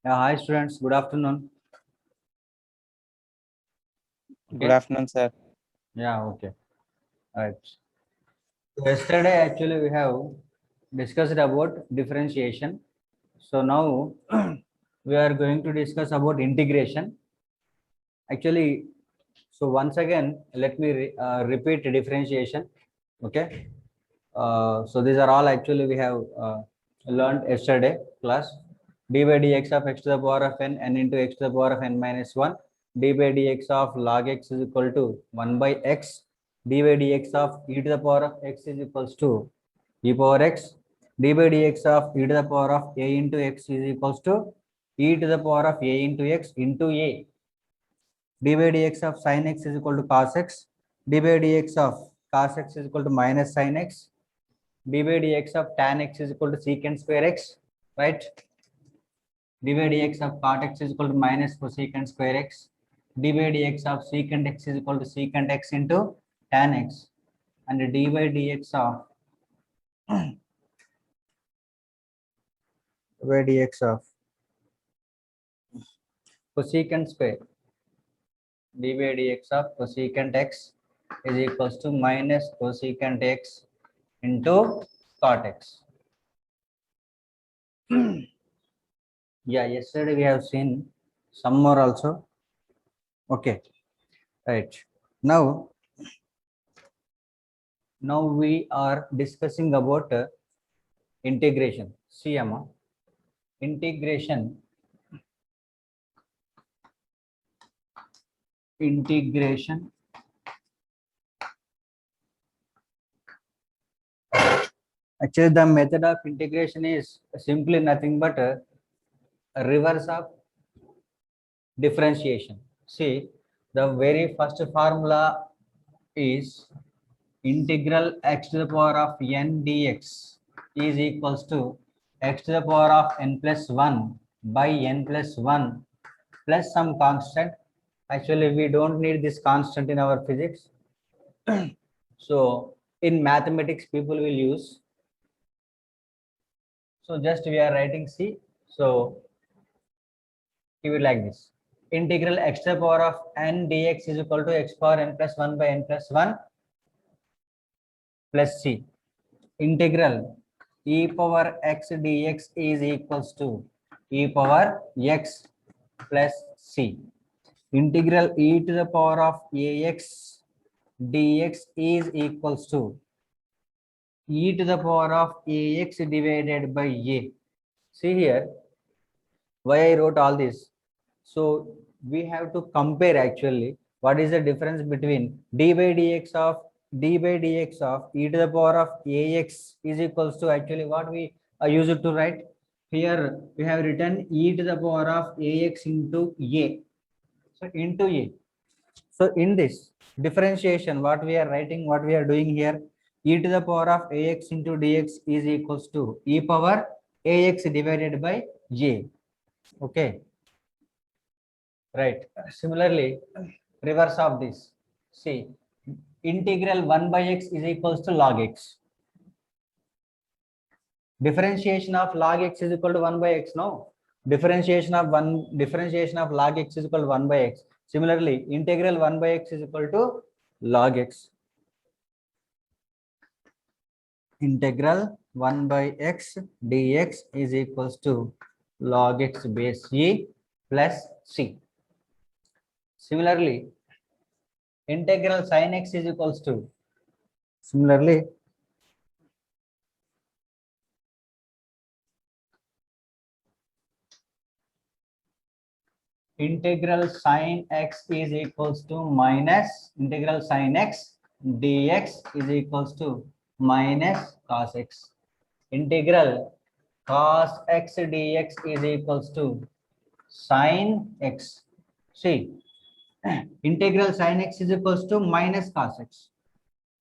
Yeah, hi students. Good afternoon. Good afternoon, sir. Yeah, okay. Right. So yesterday actually we have discussed about differentiation. So now we are going to discuss about integration. Actually, so once again, let me repeat differentiation. Okay. So these are all actually we have learned yesterday class. D by dx of x to the power of n into x to the power of n minus 1, d by dx of log x is equal to 1 by x, d by dx of e to the power of x is equals to e power x, d by dx of e to the power of a into x is equals to e to the power of a into x into a, d by dx of sin x is equal to cos x, d by dx of cos x is equal to minus sin x, d by dx of tan x is equal to secant square x, right? D by dx of cot x is equal to minus cosecant square x. D by dx of secant x is equal to secant x into tan x. And d by dx of cosecant square, d by dx of cosecant x is equals to minus cosecant x into cot x. Yeah, yesterday we have seen some more also. Okay, right. Now we are discussing about integration. See, Amma, integration. Actually, the method of integration is simply nothing but a reverse of differentiation. See, the very first formula is integral x to the power of n dx is equals to x to the power of n plus 1 by n plus 1 plus some constant. Actually, we don't need this constant in our physics. So in mathematics, people will use. So just we are writing C. So keep it like this. Integral x to the power of n dx is equal to x power n plus 1 by n plus 1 plus C. Integral e power x dx is equals to e power x plus C. Integral e to the power of ax dx is equals to e to the power of ax divided by a. See here, why I wrote all this. So we have to compare actually what is the difference between d by dx of e to the power of ax is equals to actually what we use it to write. Here we have written e to the power of ax into a. So into a. So in this differentiation, what we are writing, what we are doing here, e to the power of ax into dx is equals to e power ax divided by a. Okay, right. Similarly, reverse of this. See, integral 1 by x is equals to log x. Differentiation of log x is equal to 1 by x. No, differentiation of log x is equal to 1 by x. Similarly, integral 1 by x is equal to log x. Integral 1 by x dx is equals to log x base e plus c. Similarly, integral sin x is equals to integral sin x is equals to minus integral sin x dx is equals to minus cos x. Integral cos x dx is equals to sin x. See, integral sin x is equals to minus cos x,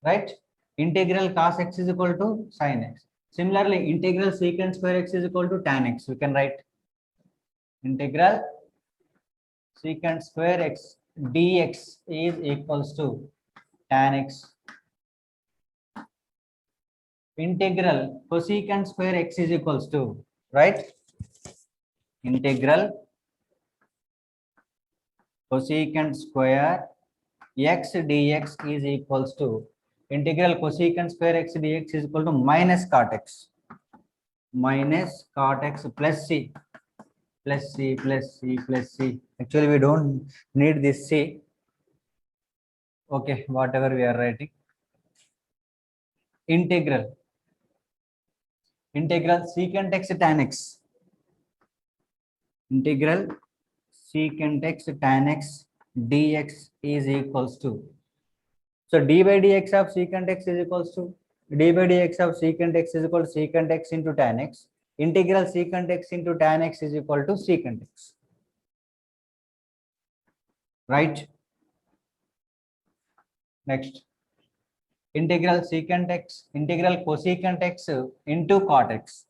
right? Integral cos x is equal to sin x. Similarly, integral secant square x is equal to tan x. We can write integral secant square x dx is equals to tan x. Integral cosecant square x is equals to, right? integral cosecant square x dx is equals to integral cosecant square x dx is equal to minus cot x plus c plus c plus c plus c. Actually, we don't need this c. Okay, whatever we are writing. Integral secant x tan x. Integral secant x tan x dx is equals to. So d by dx of secant x is equals to d by dx of secant x is equal to secant x into tan x. Integral secant x into tan x is equal to secant x. Right? Next. Integral secant x, integral cosecant x into cot x.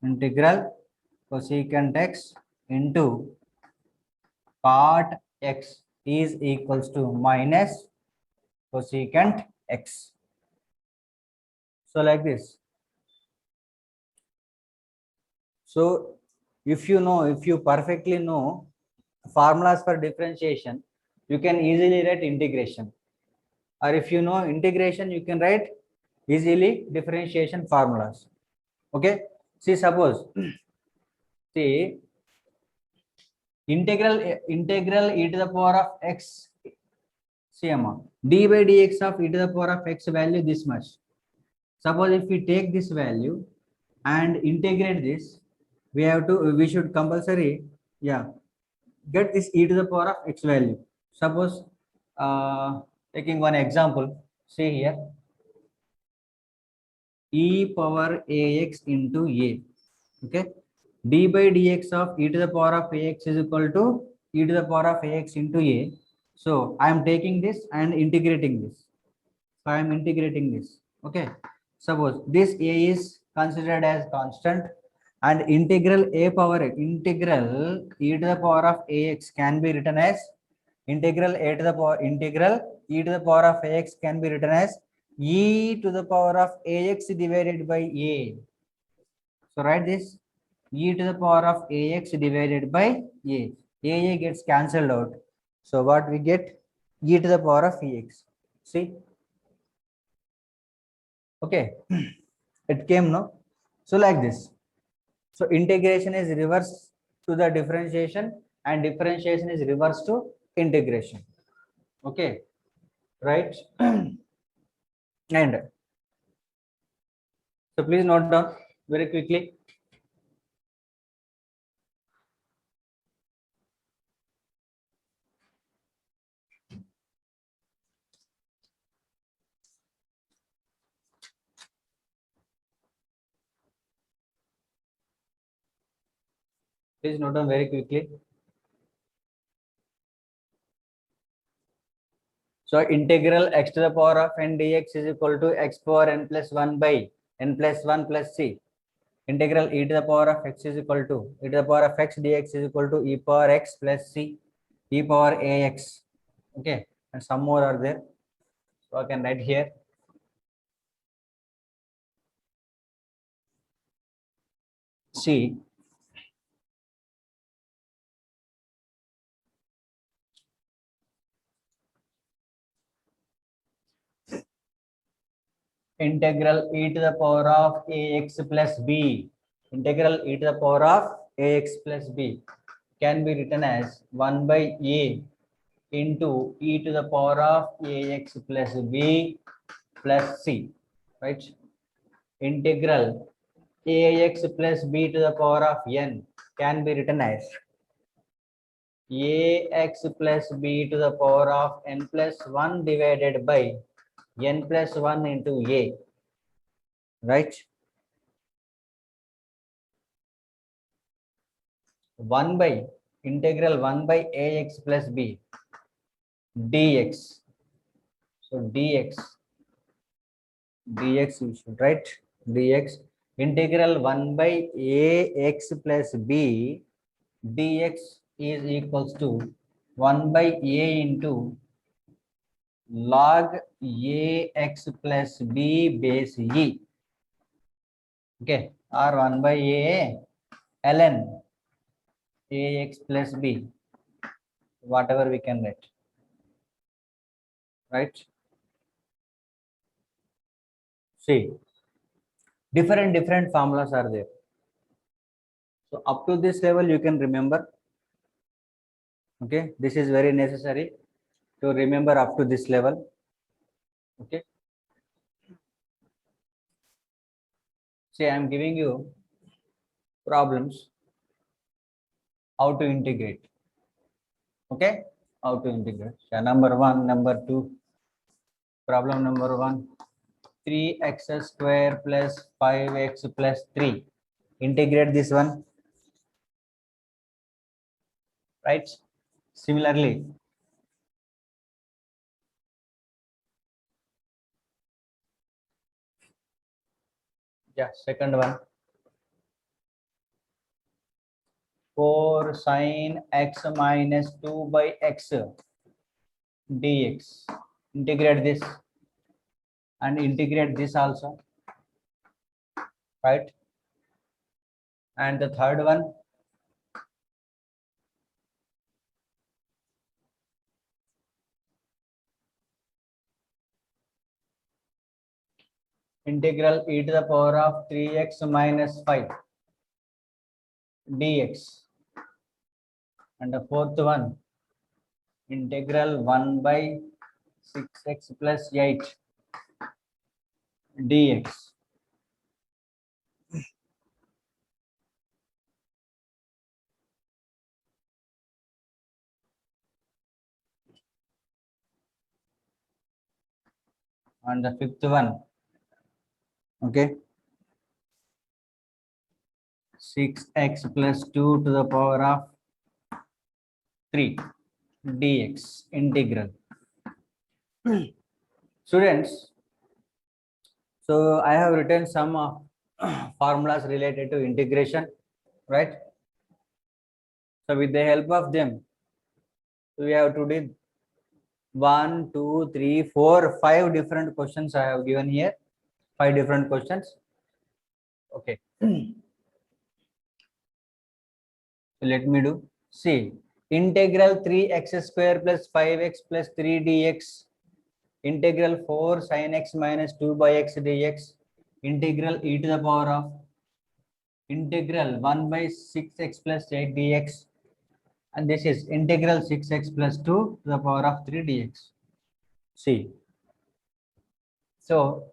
Integral cosecant x into cot x is equals to minus cosecant x. So like this. So if you perfectly know formulas for differentiation, you can easily write integration. Or if you know integration, you can write easily differentiation formulas. Okay. See, suppose see integral e to the power of x. See, d by dx of e to the power of x value this much. Suppose if we take this value and integrate this, we should compulsory, get this e to the power of x value. Suppose taking one example, see here, e power ax into a. Okay, d by dx of e to the power of ax is equal to e to the power of ax into a. So I am taking this and integrating this. So I am integrating this. Okay. Suppose this a is considered as constant and integral e to the power of ax can be written as integral e to the power of ax can be written as e to the power of ax divided by a. So write this e to the power of ax divided by a. A gets cancelled out. So what we get? E to the power of ax. See? Okay. It came, no? So like this. So integration is reverse to the differentiation and differentiation is reverse to integration. Okay. Right? And so please note down very quickly. Please note down very quickly. So integral x to the power of n dx is equal to x power n plus 1 by n plus 1 plus c. Integral e to the power of x is equal to e to the power of x dx is equal to e power x plus c e power ax. Okay, and some more are there. So I can write here. C integral e to the power of ax plus b. Integral e to the power of ax plus b can be written as 1 by a into e to the power of ax plus b plus c, right? Integral ax plus b to the power of n can be written as ax plus b to the power of n plus 1 divided by n plus 1 into a, right? 1 by integral 1 by ax plus b dx. So dx you should write dx integral 1 by ax plus b dx is equals to 1 by a into log ax plus b base e. Okay, or 1 by a ln ax plus b, whatever we can write, right? See, different formulas are there. So up to this level you can remember. Okay, this is very necessary to remember up to this level. Okay, see, I am giving you problems how to integrate. Okay, how to integrate. So number 1, number 2, problem number 1, 3x square plus 5x plus 3. Integrate this one, right? Similarly, yeah, second one, 4 sin x minus 2 by x dx. Integrate this and integrate this also, right? And the third one, integral e to the power of 3x minus 5 dx. And the fourth one, integral 1 by 6x plus 8 dx. And the fifth one, okay, 6x plus 2 to the power of 3 dx integral. Students, so I have written some formulas related to integration, right? So with the help of them, we have to do 1, 2, 3, 4, 5 different questions I have given here. 5 different questions. Okay. So let me do. See, integral 3x square plus 5x plus 3 dx, integral 4 sin x minus 2 by x dx, integral e to the power of integral 1 by 6x plus 8 dx, and this is integral 6x plus 2 to the power of 3 dx. See, so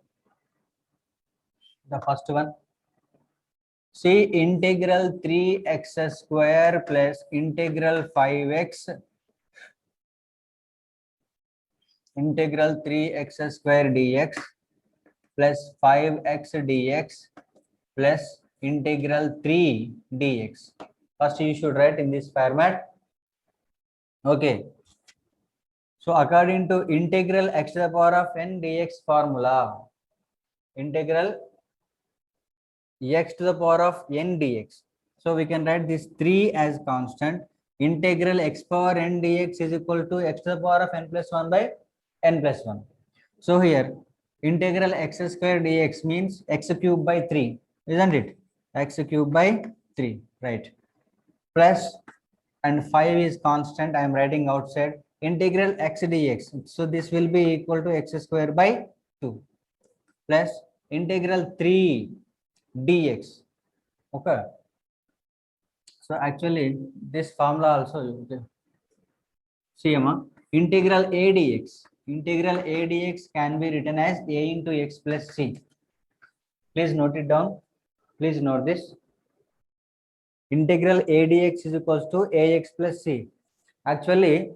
the first one, see, integral 3x square plus integral 5x, integral 3x square dx plus 5x dx plus integral 3 dx. First you should write in this format. Okay, so according to integral x to the power of n dx formula, integral x to the power of n dx, so we can write this 3 as constant. Integral x power n dx is equal to x to the power of n plus 1 by n plus 1. So here integral x square dx means x cube by 3, isn't it? X cube by 3, right? Plus, and 5 is constant, I am writing outside, integral x dx, so this will be equal to x square by 2 plus integral 3 dx. Okay, so actually this formula also, see, integral a dx, integral a dx can be written as a into x plus c. Please note it down, please note this. Integral a dx is equals to ax plus c. Actually,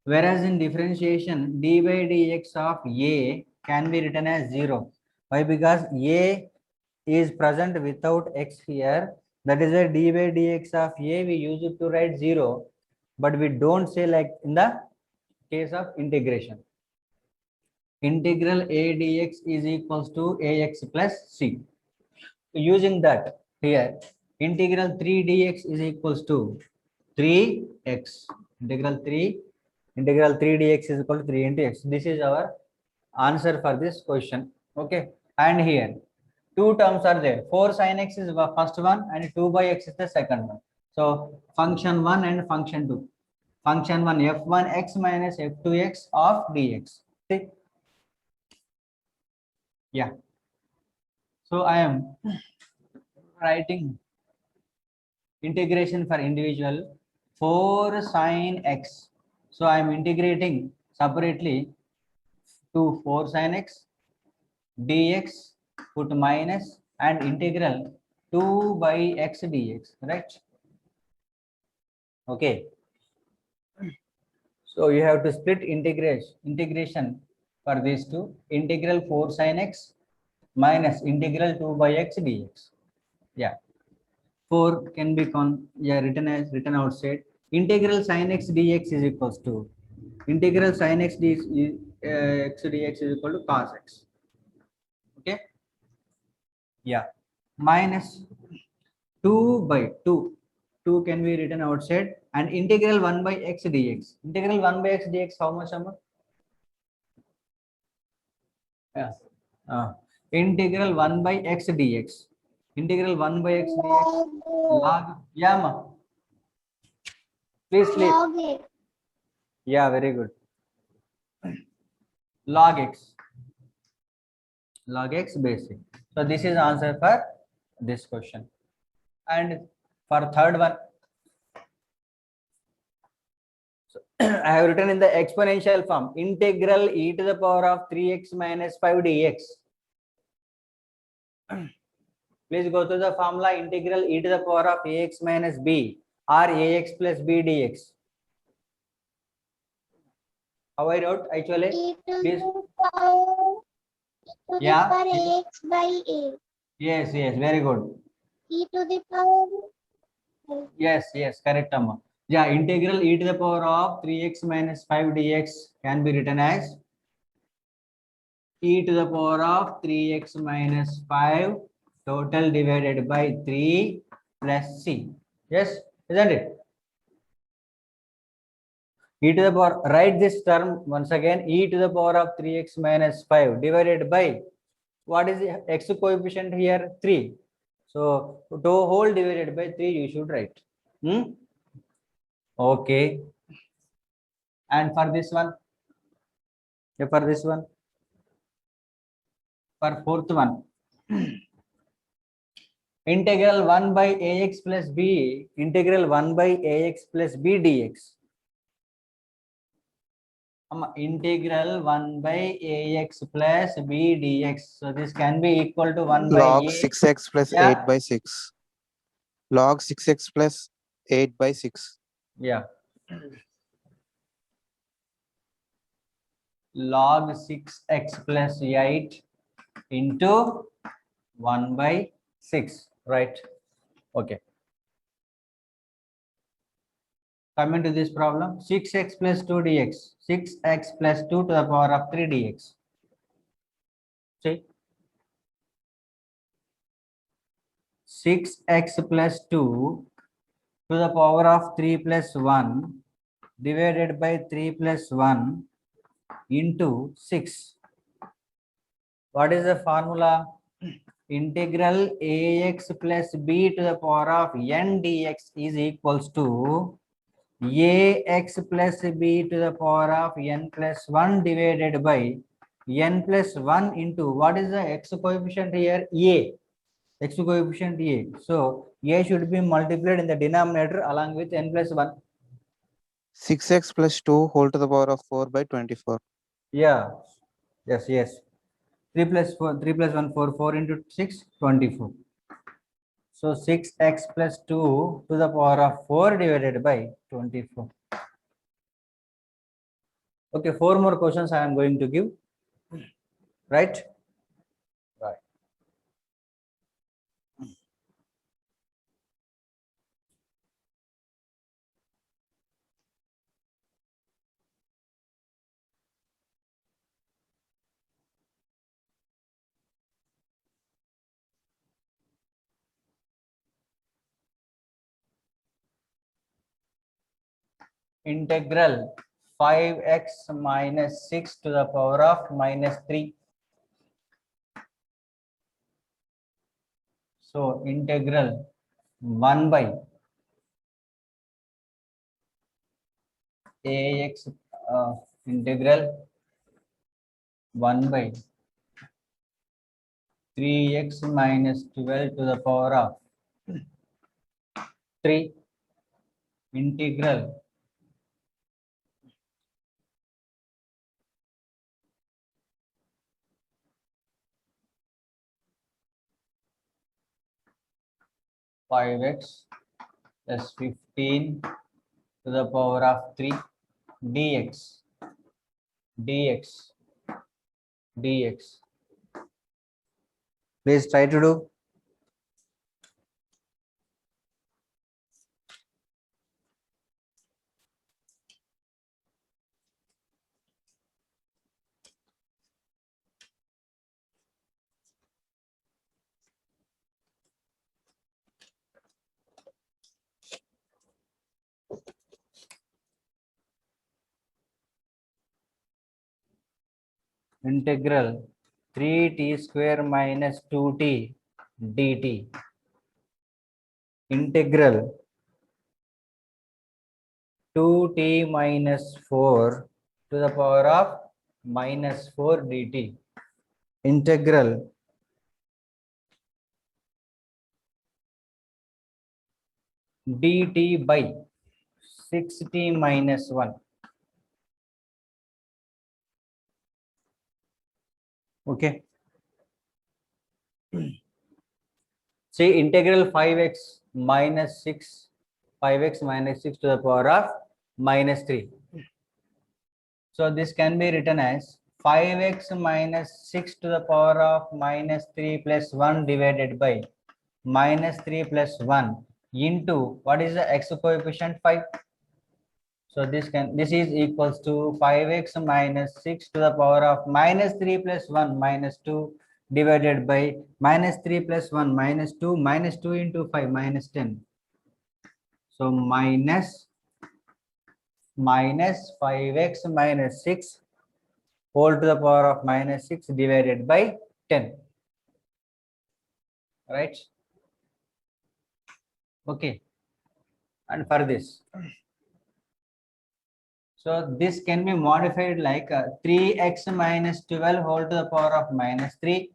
whereas in differentiation, d by dx of a can be written as 0. Why? Because a is present without x here. That is why d by dx of a we use it to write 0. But we don't say like in the case of integration. Integral a dx is equals to ax plus c. Using that here, integral 3 dx is equals to 3x. Integral 3 dx is equal to 3 into x. This is our answer for this question. Okay, and here two terms are there. 4 sin x is the first one and 2 by x is the second one. So function 1 and function 2. Function 1 f1x minus f2x of dx. See? Yeah. So I am writing integration for individual 4 sin x. So I am integrating separately to 4 sin x dx, put minus, and integral 2 by x dx, right? Okay. So you have to split integration for these two. Integral 4 sin x minus integral 2 by x dx. Yeah. 4 can be written outside. Integral sin x dx is equals to integral sin x dx is equal to cos x. Okay. Yeah. Minus 2 by 2. 2 can be written outside, and integral 1 by x dx. Integral 1 by x dx, how much amount? Yeah. Integral 1 by x dx. Integral 1 by x dx. Log. Yeah, ma. Please sleep. Yeah, very good. Log x. Log x basic. So this is answer for this question. And for third one, so I have written in the exponential form integral e to the power of 3x minus 5 dx. Please go to the formula integral e to the power of ax minus b or ax plus b dx. How I wrote actually? Please. Yeah. Ax by a. Yes, very good. E to the power. Yes, correct, Amma. Yeah, integral e to the power of 3x minus 5 dx can be written as e to the power of 3x minus 5 total divided by 3 plus c. Yes, isn't it? E to the power, write this term once again, e to the power of 3x minus 5 divided by, what is the x coefficient here? 3. So, to whole divided by 3 you should write. Okay. And for this one, for fourth one, integral 1 by ax plus b, integral 1 by ax plus b dx. Integral 1 by ax plus b dx. So this can be equal to 1 by Log a. 6x plus Yeah. 8 by 6. Log 6x plus 8 by 6. Yeah. Log 6x plus 8 into 1 by 6, right? Okay. Coming to this problem, 6x plus 2 dx, 6x plus 2 to the power of 3 dx. See, 6x plus 2 to the power of 3 plus 1 divided by 3 plus 1 into 6. What is the formula? Integral ax plus b to the power of n dx is equals to ax plus b to the power of n plus 1 divided by n plus 1 into, what is the x coefficient here? A. X coefficient A. So A should be multiplied in the denominator along with n plus 1. 6x plus 2 whole to the power of 4 by 24. Yeah. Yes. 3 plus 4, 3 plus 1, 4, 4 into 6, 24. So 6x plus 2 to the power of 4 divided by 24. Okay, 4 more questions I am going to give. Right? Right. Integral 5x minus 6 to the power of minus 3. So integral 1 by ax integral 1 by 3x minus 12 to the power of 3 integral 5x plus 15 to the power of 3 dx dx dx. Please try to do. Integral 3t square minus 2t dt. Integral 2t minus 4 to the power of minus 4 dt. Integral dt by 6t minus 1. Okay. See, integral 5x minus 6, 5x minus 6 to the power of minus 3. So this can be written as 5x minus 6 to the power of minus 3 plus 1 divided by minus 3 plus 1 into what is the x coefficient 5. So this is equals to 5x minus 6 to the power of minus 3 plus 1 minus 2 divided by minus 3 plus 1 minus 2 into 5 minus 10. So minus 5x minus 6 whole to the power of minus 6 divided by 10. Right? Okay. And for this, so this can be modified like 3x minus 12 whole to the power of minus 3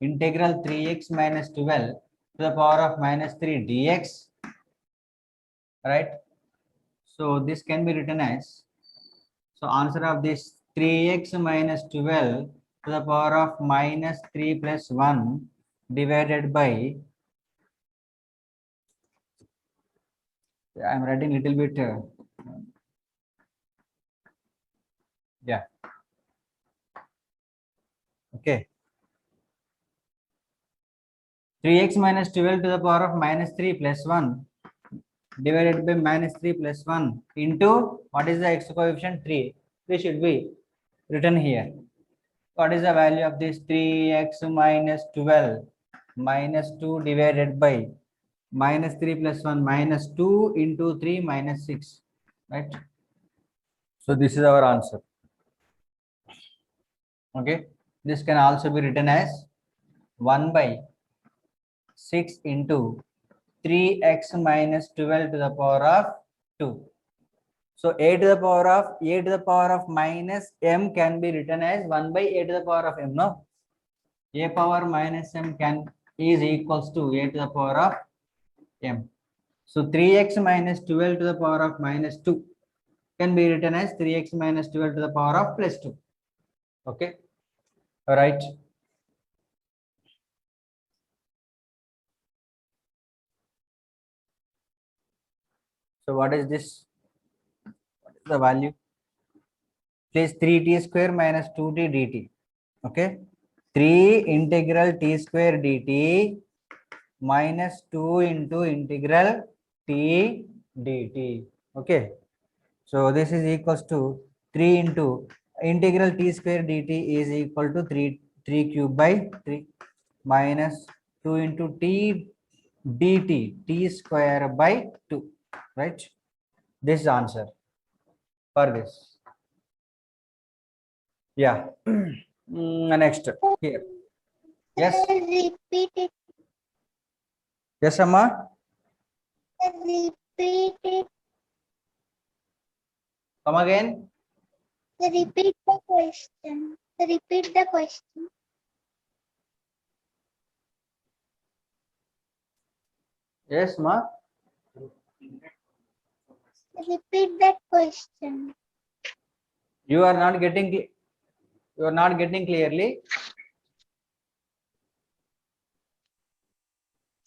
integral 3x minus 12 to the power of minus 3 dx. Right? So this can be written as, so answer of this 3x minus 12 to the power of minus 3 plus 1 divided by, I am writing little bit yeah, okay, 3x minus 12 to the power of minus 3 plus 1 divided by minus 3 plus 1 into what is the x coefficient 3. This should be written here. What is the value of this 3x minus 12 minus 2 divided by minus 3 plus 1 minus 2 into 3 minus 6, right? So this is our answer. Okay, this can also be written as 1 by 6 into 3x minus 12 to the power of 2. So a to the power of minus m can be written as 1 by a to the power of m. No, a power minus m is equals to a to the power of m. So 3x minus 12 to the power of minus 2 can be written as 3x minus 12 to the power of plus 2. Okay, all right. So what is this? What is the value? Please 3t square minus 2t dt. Okay, 3 integral t square dt minus 2 into integral t dt. Okay, so this is equals to 3 into integral t square dt is equal to 3 cube by 3 minus 2 into t dt t square by 2, right? This is answer for this. Yeah. Next here. Yes. Repeat it. Yes, Amma. Repeat it. Come again. Repeat the question. Repeat the question. Yes, Ma. Repeat that question. You are not getting. You are not getting clearly.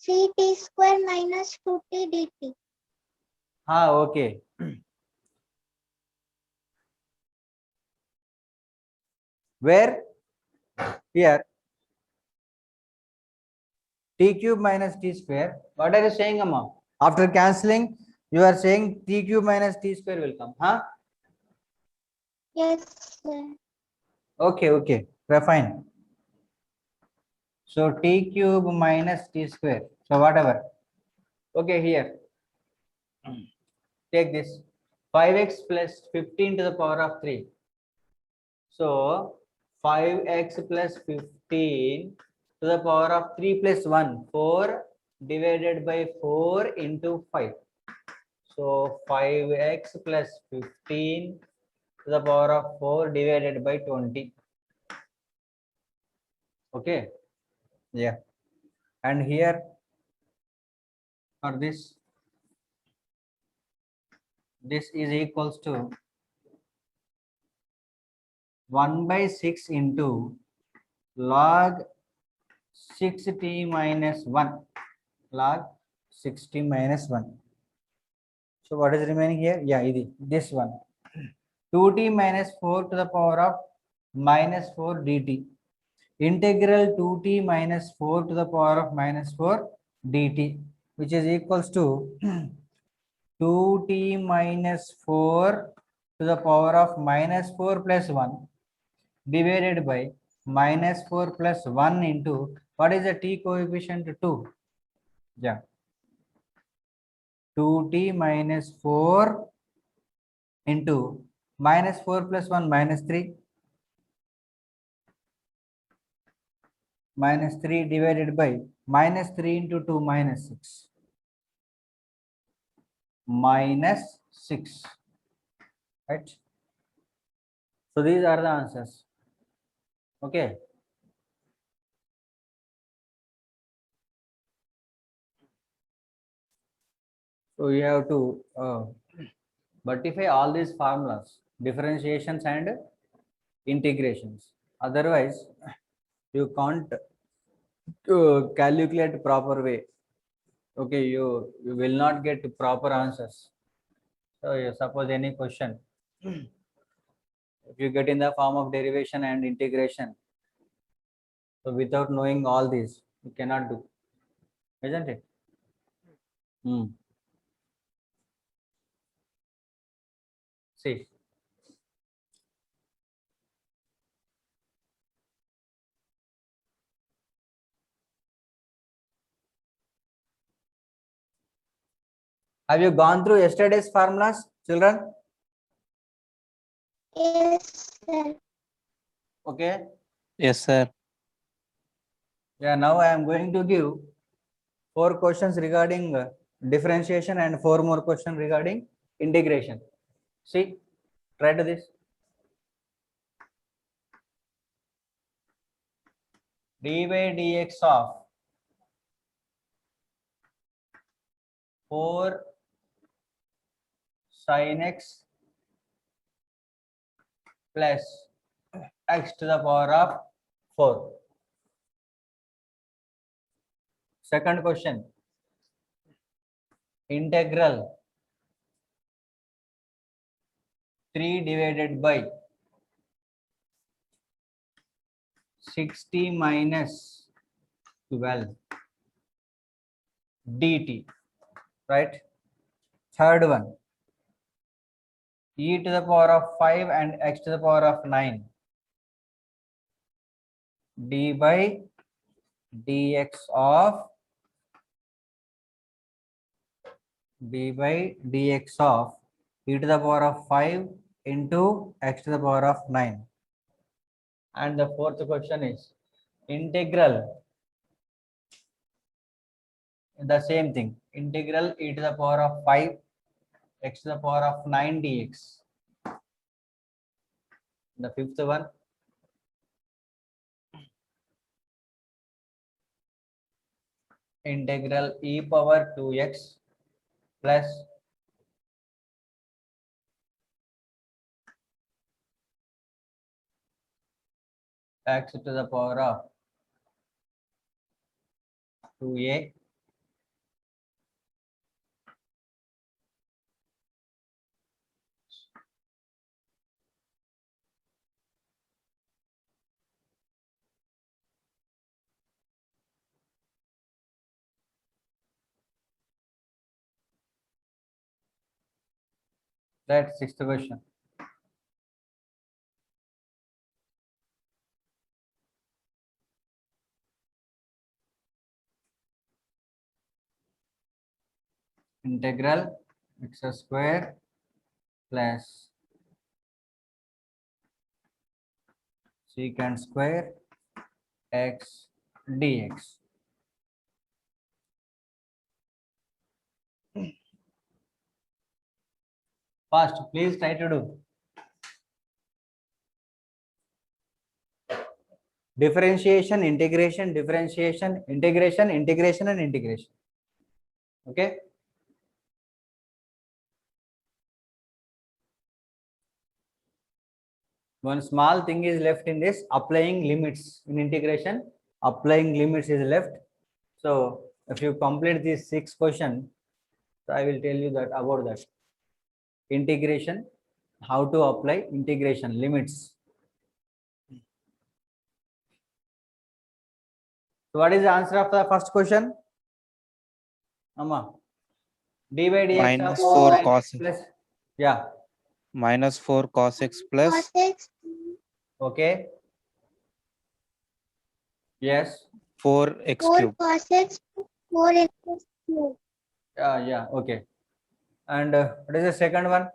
Ct square minus 2t dt. Okay. Where? Here. T cube minus t square. What are you saying, Amma? After cancelling, you are saying t cube minus t square will come. Huh? Yes, sir. Okay, okay. We're fine. So t cube minus t square. So whatever. Okay, here. Take this. 5x plus 15 to the power of 3. So 5x plus 15 to the power of 3 plus 1. 4 divided by 4 into 5. So 5x plus 15 to the power of 4 divided by 20. Okay. Yeah. And here for this is equals to 1 by 6 into log 6t minus 1. Log 6t minus 1. So what is remaining here? Yeah, this one. 2t minus 4 to the power of minus 4 dt. Integral 2t minus 4 to the power of minus 4 dt, which is equals to 2t minus 4 to the power of minus 4 plus 1 divided by minus 4 plus 1 into, what is the t coefficient? 2. Yeah. 2t minus 4 into minus 4 plus 1 minus 3. Minus 3 divided by minus 3 into 2 minus 6. Minus 6. Right? So these are the answers. Okay. So you have to verify all these formulas, differentiations and integrations. Otherwise, you can't calculate proper way. Okay, you will not get proper answers. So you suppose any question, if you get in the form of derivation and integration, so without knowing all these, you cannot do, isn't it? See. Have you gone through yesterday's formulas, children? Yes, sir. Okay. Yes, sir. Yeah, now I am going to give 4 questions regarding differentiation and 4 more questions regarding integration. See, try to this. D by dx of 4 sin x plus x to the power of 4. Second question, integral 3 divided by 60 minus 12 dt, right? Third one, e to the power of 5 and x to the power of 9 d by dx of e to the power of 5 into x to the power of 9. And the fourth question is integral the same thing. Integral e to the power of 5 x to the power of 9 dx. The fifth one, integral e power 2x plus x to the power of 2a That's sixth question. Integral x square plus secant square x dx. Fast, please try to do. Differentiation, integration, differentiation, integration, integration, and integration. Okay. One small thing is left in this, applying limits in integration. Applying limits is left. So if you complete this 6 question, so I will tell you that about that. Integration, how to apply integration limits. So what is the answer of the first question? Amma, d by dx Minus of 4 9x cos plus, yeah, minus 4 cos x plus Cos x okay, yes, 4x 4 cube. cos x 4x cube. yeah, okay. And what is the second one?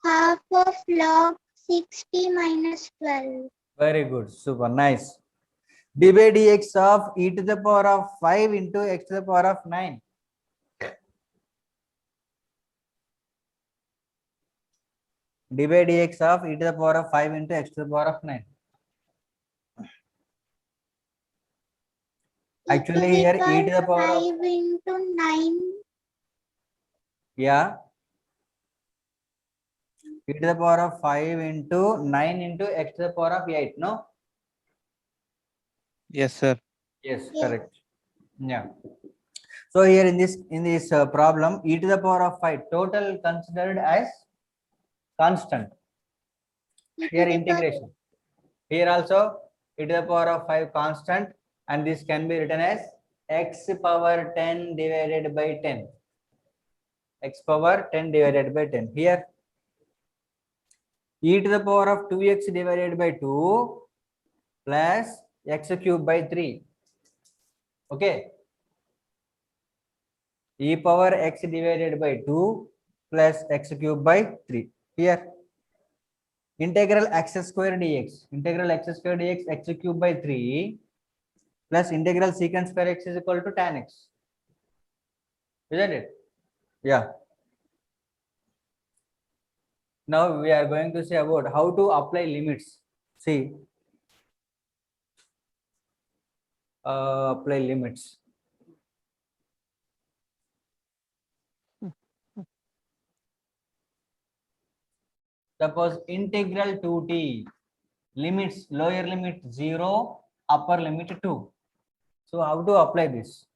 Half of log 60 minus 12. Very good, super nice. D by dx of e to the power of 5 into x to the power of 9. D by dx of e to the power of 5 into x to the power of 9. Actually here e to the power of 5 into 9. yeah, e to the power of 5 into 9 into x to the power of 8. No? Yes, sir. Yes, Yes. correct. Yeah. So here in this problem, e to the power of 5 total considered as constant. Here integration. Here also e to the power of 5 constant, and this can be written as x power 10 divided by 10. X power 10 divided by 10. Here e to the power of 2x divided by 2 plus x cube by 3. Okay. E power x divided by 2 plus x cube by 3. Here integral x square dx. Integral x square dx x cube by 3 plus integral secant square x is equal to tan x. Isn't it? Yeah. Now we are going to say about how to apply limits. See, apply limits. Suppose integral 2t, limits, lower limit 0, upper limit 2. So how to apply this?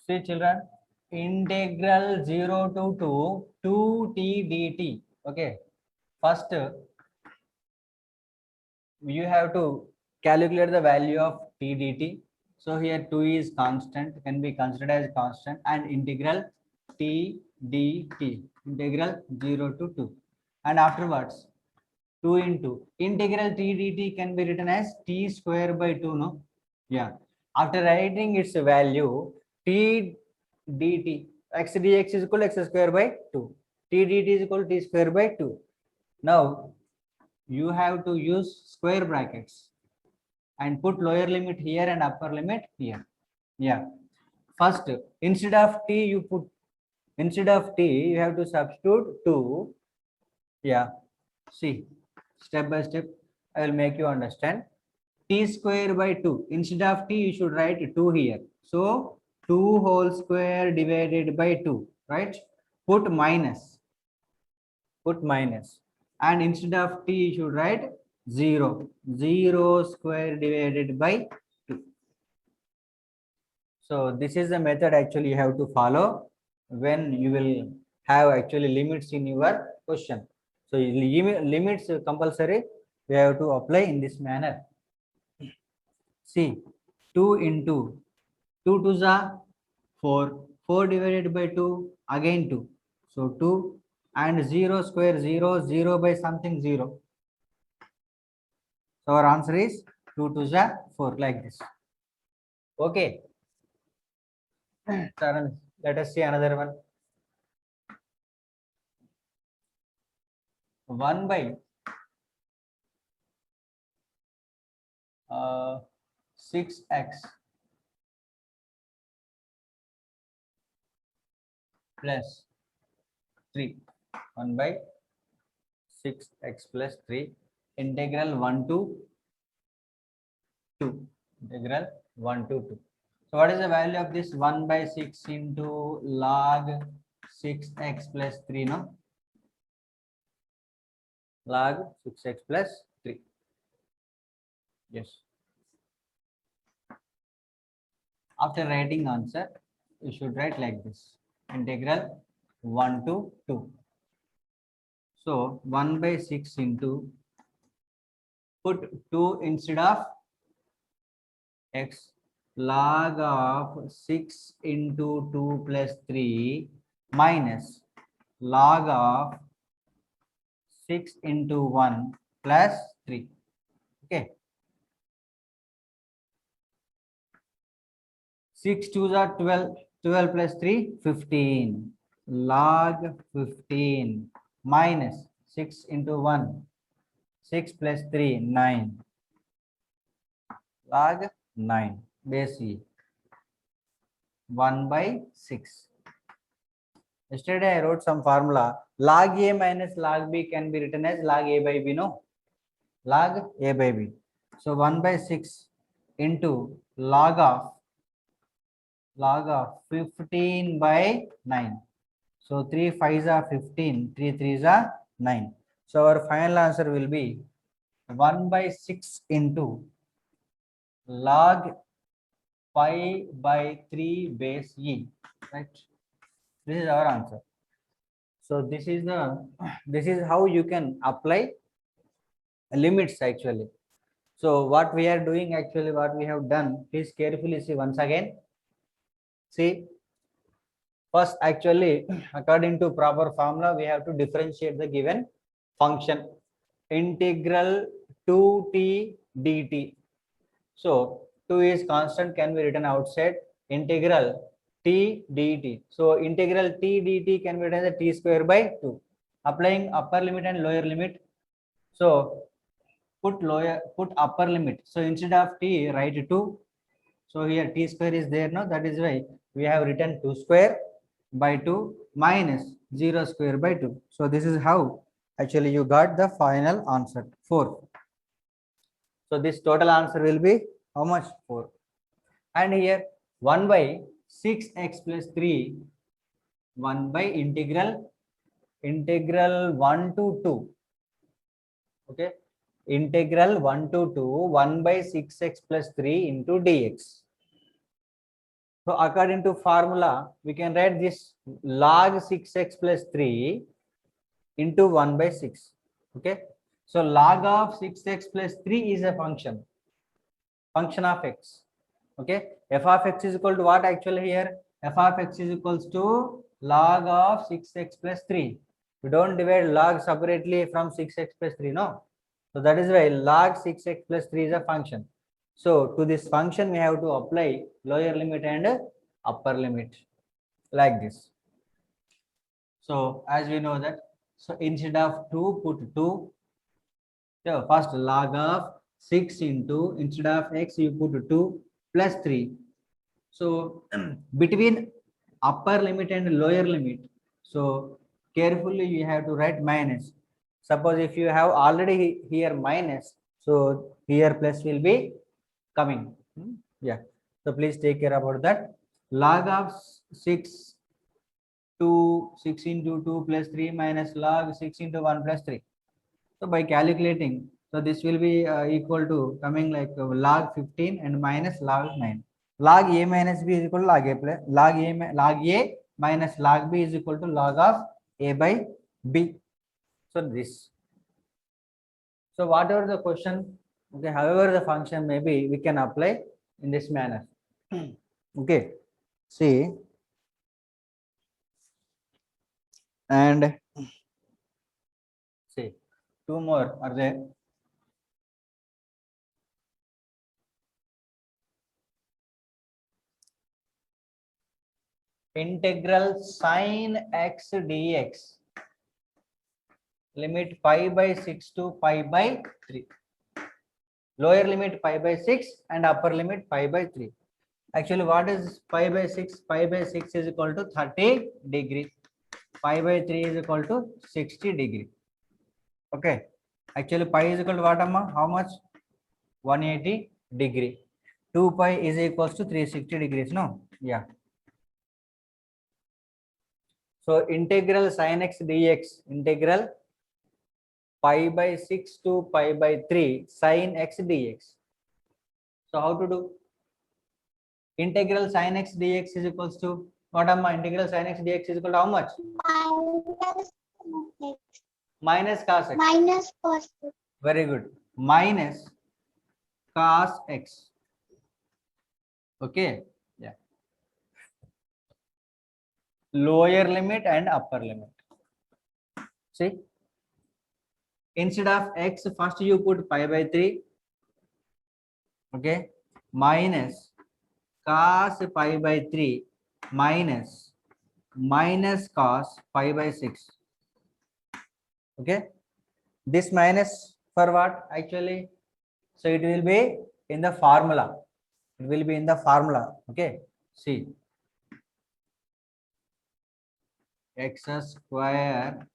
See children, integral 0 to 2t dt. Okay. First, you have to calculate the value of t dt. So here 2 is constant, can be considered as constant, and integral t dt, integral 0 to 2. And afterwards, 2 into integral t dt can be written as t square by 2, no? Yeah. After writing its value, t dt, x dx is equal to x square by 2. t dt is equal to t square by 2. Now you have to use square brackets and put lower limit here and upper limit here. Yeah, first instead of t you have to substitute 2. Yeah, see, step by step I will make you understand. T square by 2, instead of t you should write 2 here, so 2 whole square divided by 2, right? Put minus, and instead of t you should write 0 square divided by 2. So this is the method actually you have to follow when you will have actually limits in your question. So limits compulsory we have to apply in this manner. See, 2 into 2 2s are 4, 4 divided by 2 again 2, so 2, and 0 square 0 by something 0. So our answer is 2 2s are 4, like this. Okay. Let us see another one. 1 by 6x plus 3. 1 by 6x plus 3 integral 1 to 2. Integral 1 to 2. So what is the value of this 1 by 6 into log 6x plus 3? No, log 6x plus 3. Yes. After writing answer, you should write like this: integral 1 to 2. So 1 by 6 into, put 2 instead of x, log of 6 into 2 plus 3 minus log of 6 into 1 plus 3. Okay. 6 2s are 12, 12 plus 3 15, log 15 minus 6 into 1, 6 plus 3 9, log 9 base e, 1 by 6. Yesterday I wrote some formula. Log a minus log b can be written as log a by b. No, log a by b. So 1 by 6 into log of 15 by 9. So 3 5s are 15, 3 3s are 9. So our final answer will be 1 by 6 into log 5 by 3 base e, right? This is our answer. So this is how you can apply limits actually. So what we are doing actually, what we have done, please carefully see once again. See, first actually according to proper formula we have to differentiate the given function. Integral 2t dt. So 2 is constant, can be written outside. Integral t dt. So integral t dt can be written as t square by 2. Applying upper limit and lower limit. So put upper limit. So instead of t, write 2. So here t square is there, no? That is why we have written 2 square by 2 minus 0 square by 2. So this is how actually you got the final answer 4. So this total answer will be how much? 4. And here 1 by 6x plus 3, 1 by integral 1 to 2. Okay, integral 1 to 2, 1 by 6x plus 3 into dx. So according to formula, we can write this log 6x plus 3 into 1 by 6. Okay. So log of 6x plus 3 is a function of x. Okay. F of x is equal to what actually here? F of x is equals to log of 6x plus 3. We don't divide log separately from 6x plus 3, no. So that is why log 6x plus 3 is a function. So to this function we have to apply lower limit and upper limit like this. So as we know that, so instead of 2, put 2. So first log of 6 into, instead of x, you put 2 plus 3. So between upper limit and lower limit, so carefully you have to write minus. Suppose if you have already here minus, so here plus will be coming. Yeah. So please take care about that. Log of 6 to 6 into 2 plus 3 minus log 6 into 1 plus 3. So by calculating, so this will be equal to coming like log 15 and minus log 9. Log a minus b is equal to log a plus log a minus log b is equal to log of a by b. So this. So whatever the question, okay, however the function may be, we can apply in this manner. Okay. See, and see, two more are there. Integral sin x dx, limit pi by 6 to pi by 3. Lower limit pi by 6 and upper limit pi by 3. Actually, what is pi by 6? Pi by 6 is equal to 30 degree. Pi by 3 is equal to 60 degree. Okay. Actually, pi is equal to what, amma? How much? 180 degree. 2 pi is equals to 360 degrees. No? Yeah. So integral sin x dx, integral pi by 6 to pi by 3 sin x dx. So how to do? Integral sin x dx is equals to what, amma? Integral sin x dx is equal to how much? Minus x. Minus cos x. Minus cos x. Very good. Minus cos x. Okay. Yeah. Lower limit and upper limit. See, instead of x, first you put pi by 3. Okay. Minus cos pi by 3 minus cos pi by 6. Okay. This minus for what actually? So it will be in the formula. It will be in the formula. Okay. See, x square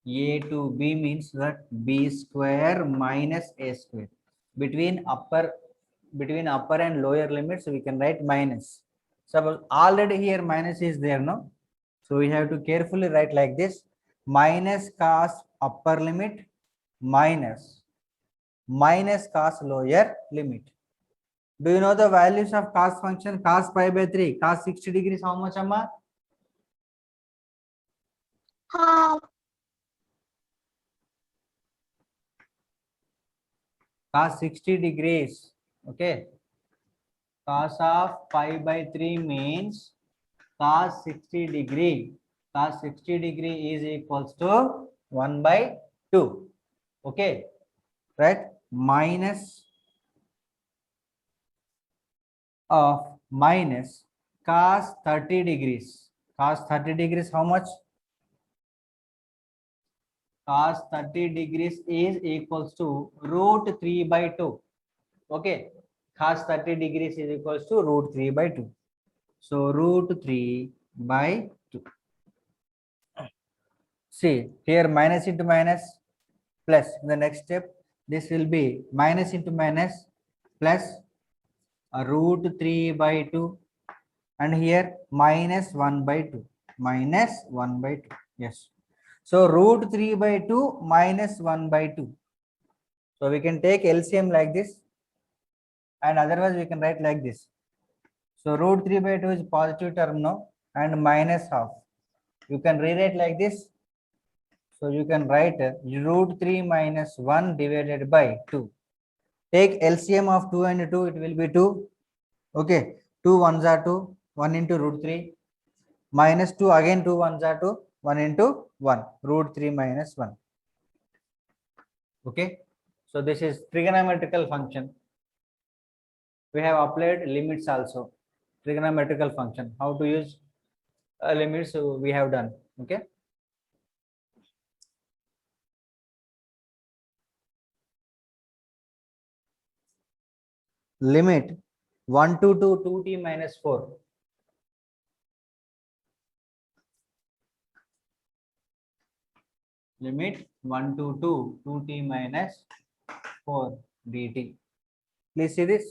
a to b means that b square minus a square. Between upper and lower limits, we can write minus. Suppose already here minus is there, no? So we have to carefully write like this: minus cos upper limit minus cos lower limit. Do you know the values of cos function? Cos pi by 3, cos 60 degrees, how much, amma? Half. Cos 60 degrees. Okay. Cos of pi by 3 means cos 60 degree. Cos 60 degree is equals to 1 by 2. Okay. Right? Minus of minus cos 30 degrees. Cos 30 degrees, how much? Cos 30 degrees is equals to root 3 by 2. Okay. Cos 30 degrees is equals to root 3 by 2. So root 3 by 2. See, here minus into minus plus. In the next step, this will be minus into minus plus a root 3 by 2. And here minus 1 by 2. Minus 1 by 2. Yes. So root 3 by 2 minus 1 by 2. So we can take LCM like this. And otherwise we can write like this. So root 3 by 2 is positive term now, and minus half. You can rewrite like this. So you can write root 3 minus 1 divided by 2. Take LCM of 2 and 2, it will be 2. Okay, 2 ones are 2, 1 into root 3. Minus 2, again 2 ones are 2, 1 into 1, root 3 minus 1. Okay, so this is trigonometrical function. We have applied limits also. Trigonometrical function, how to use limits we have done. Okay, limit 1 to 2t minus 4. Limit 1 to 2t minus 4 dt. Please see this.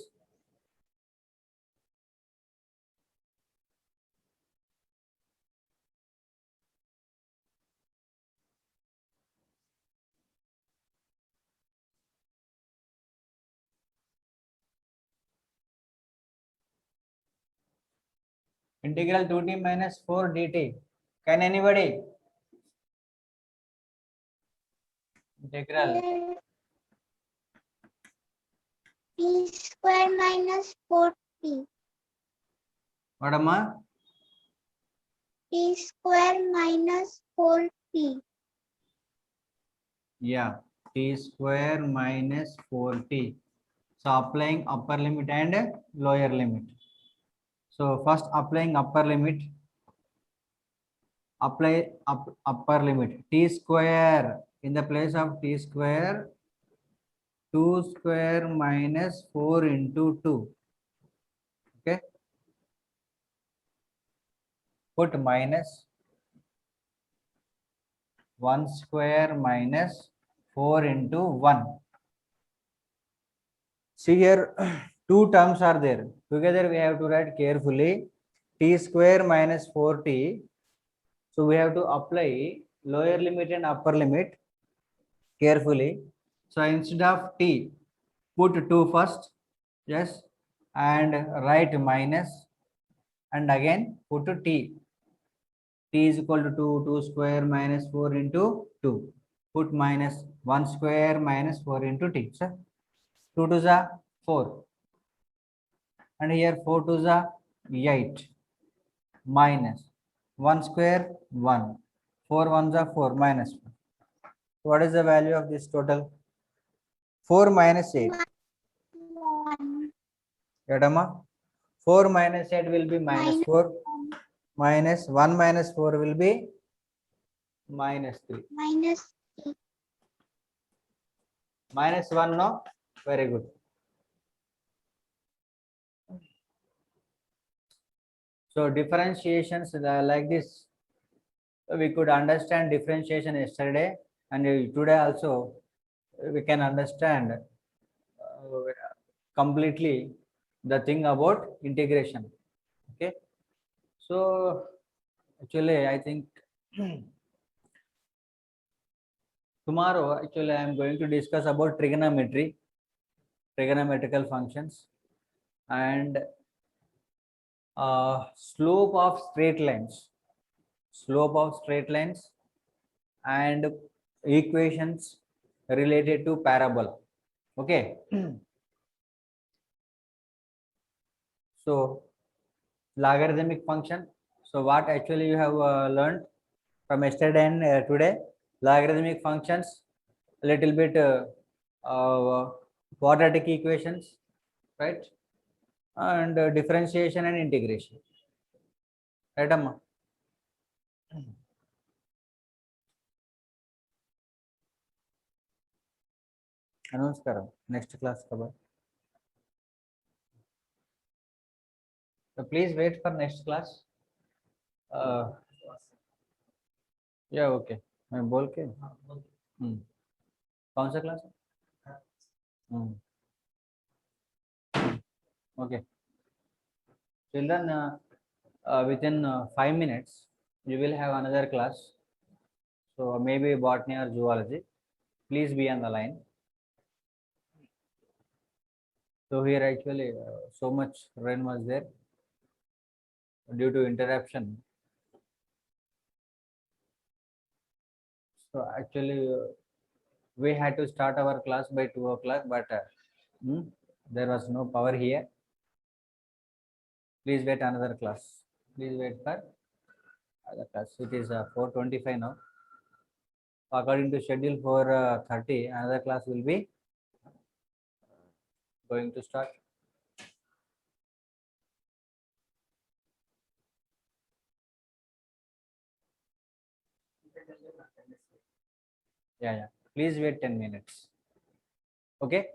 Integral 2t minus 4 dt. Can anybody? Integral T square minus 4t. what amma? T square minus 4t. Yeah, t square minus 4t. So applying upper limit and lower limit. So first applying upper limit. Apply upper limit. T square in the place of t square 2 square minus 4 into 2. Okay. Put minus 1 square minus 4 into 1. See here, two terms are there. Together we have to write carefully t square minus 4t. So we have to apply lower limit and upper limit carefully. So instead of t, put 2 first. Yes. And write minus. And again put t. T is equal to 2 square minus 4 into 2. Put minus 1 square minus 4 into t. So 2 to the 4. And here 4 to the 8 minus 1 square 1. 4 1s are 4 minus 1. What is the value of this total? 4 minus 8. 1. Yadama? 4 minus 8 will be minus 4. Minus 1 minus 4 will be minus 3. Minus 3. Minus 1, no? Very good. So differentiations like this. We could understand differentiation yesterday, and today also we can understand completely the thing about integration. Okay. So actually I think tomorrow actually I am going to discuss about trigonometry, trigonometrical functions, and slope of straight lines, and equations related to parabola. Okay. So logarithmic function. So what actually you have learned from yesterday and today? Logarithmic functions, a little bit quadratic equations, right? And differentiation and integration. Right, Amma? Announce karo. Next class cover. So please wait for next class. Yeah, okay. मैं बोल के कौन सा class है? Okay. Children, within 5 minutes, you will have another class. So maybe botany or zoology. Please be on the line. So here actually so much rain was there due to interruption. So actually we had to start our class by 2 o'clock, but there was no power here. Please wait another class. Please wait for other class. It is 4:25 now. According to schedule 4:30, another class will be going to start. Yeah. Please wait 10 minutes. Okay.